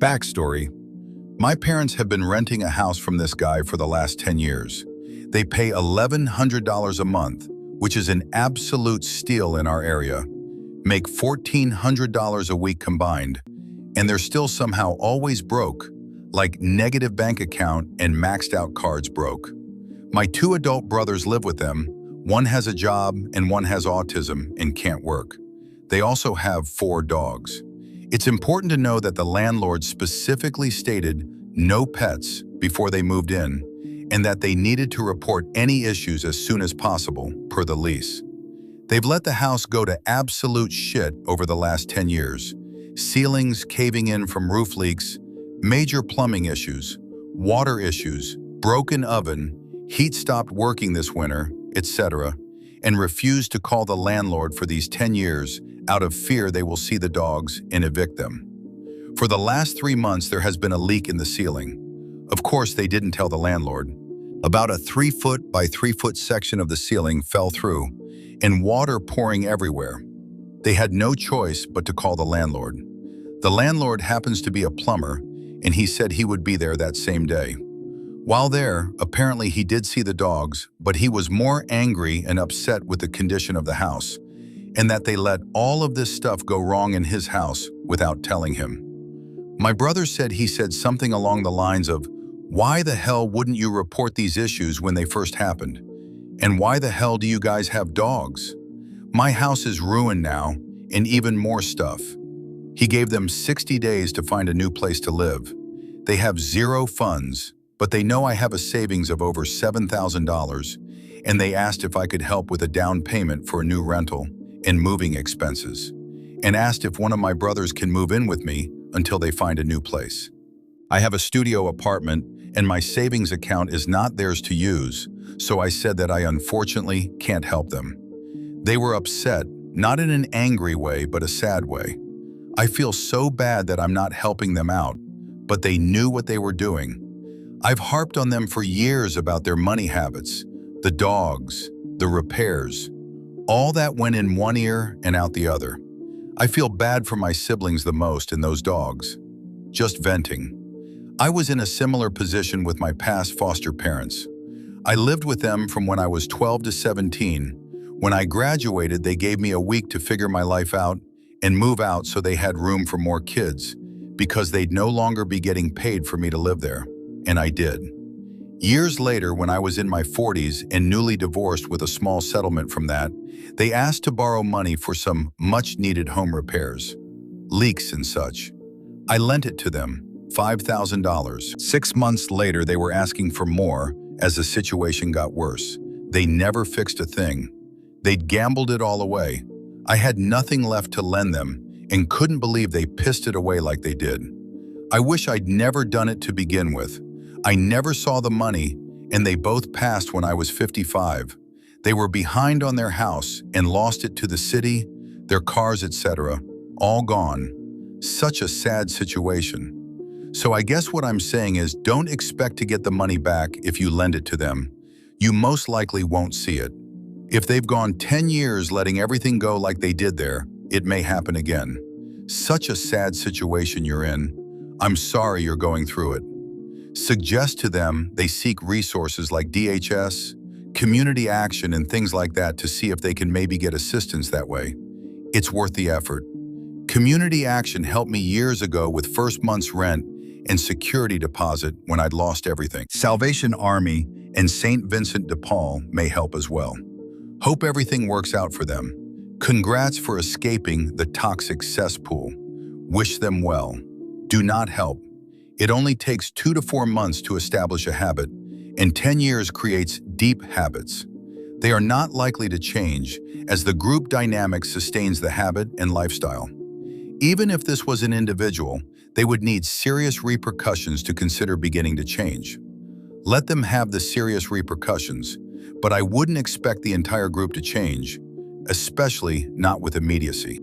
Backstory: my parents have been renting a house from this guy for the last 10 years. They pay $1,100 a month, which is an absolute steal in our area, make $1,400 a week combined, and they're still somehow always broke, like negative bank account and maxed out cards broke. My two adult brothers live with them. One has a job and one has autism and can't work. They also have 4 dogs. It's important to know that the landlord specifically stated no pets before they moved in, and that they needed to report any issues as soon as possible, per the lease. They've let the house go to absolute shit over the last 10 years. Ceilings caving in from roof leaks, major plumbing issues, water issues, broken oven, heat stopped working this winter, etc., and refused to call the landlord for these 10 years out of fear they will see the dogs and evict them. For the last 3 months, there has been a leak in the ceiling. Of course, they didn't tell the landlord. About a 3-foot by 3-foot section of the ceiling fell through, and water pouring everywhere. They had no choice but to call the landlord. The landlord happens to be a plumber, and he said he would be there that same day. While there, apparently he did see the dogs, but he was more angry and upset with the condition of the house, and that they let all of this stuff go wrong in his house without telling him. My brother said he said something along the lines of, "Why the hell wouldn't you report these issues when they first happened? And why the hell do you guys have dogs? My house is ruined now, and even more stuff." He gave them 60 days to find a new place to live. They have 0 funds, but they know I have a savings of over $7,000, and they asked if I could help with a down payment for a new rental and moving expenses, and asked if one of my brothers can move in with me until they find a new place. I have a studio apartment, and my savings account is not theirs to use, so I said that I unfortunately can't help them. They were upset, not in an angry way, but a sad way. I feel so bad that I'm not helping them out, but they knew what they were doing. I've harped on them for years about their money habits, the dogs, the repairs. All that went in one ear and out the other. I feel bad for my siblings the most and those dogs. Just venting. I was in a similar position with my past foster parents. I lived with them from when I was 12 to 17. When I graduated, they gave me a week to figure my life out and move out so they had room for more kids, because they'd no longer be getting paid for me to live there. And I did. Years later, when I was in my 40s and newly divorced with a small settlement from that, they asked to borrow money for some much-needed home repairs, leaks and such. I lent it to them, $5,000. 6 months later, they were asking for more as the situation got worse. They never fixed a thing. They'd gambled it all away. I had nothing left to lend them and couldn't believe they pissed it away like they did. I wish I'd never done it to begin with. I never saw the money, and they both passed when I was 55. They were behind on their house and lost it to the city, their cars, etc., all gone. Such a sad situation. So I guess what I'm saying is, don't expect to get the money back if you lend it to them. You most likely won't see it. If they've gone 10 years letting everything go like they did there, it may happen again. Such a sad situation you're in. I'm sorry you're going through it. Suggest to them they seek resources like DHS, community action, and things like that to see if they can maybe get assistance that way. It's worth the effort. Community action helped me years ago with first month's rent and security deposit when I'd lost everything. Salvation Army and St. Vincent de Paul may help as well. Hope everything works out for them. Congrats for escaping the toxic cesspool. Wish them well. Do not help. It only takes 2 to 4 months to establish a habit, and 10 years creates deep habits. They are not likely to change, as the group dynamic sustains the habit and lifestyle. Even if this was an individual, they would need serious repercussions to consider beginning to change. Let them have the serious repercussions, but I wouldn't expect the entire group to change, especially not with immediacy.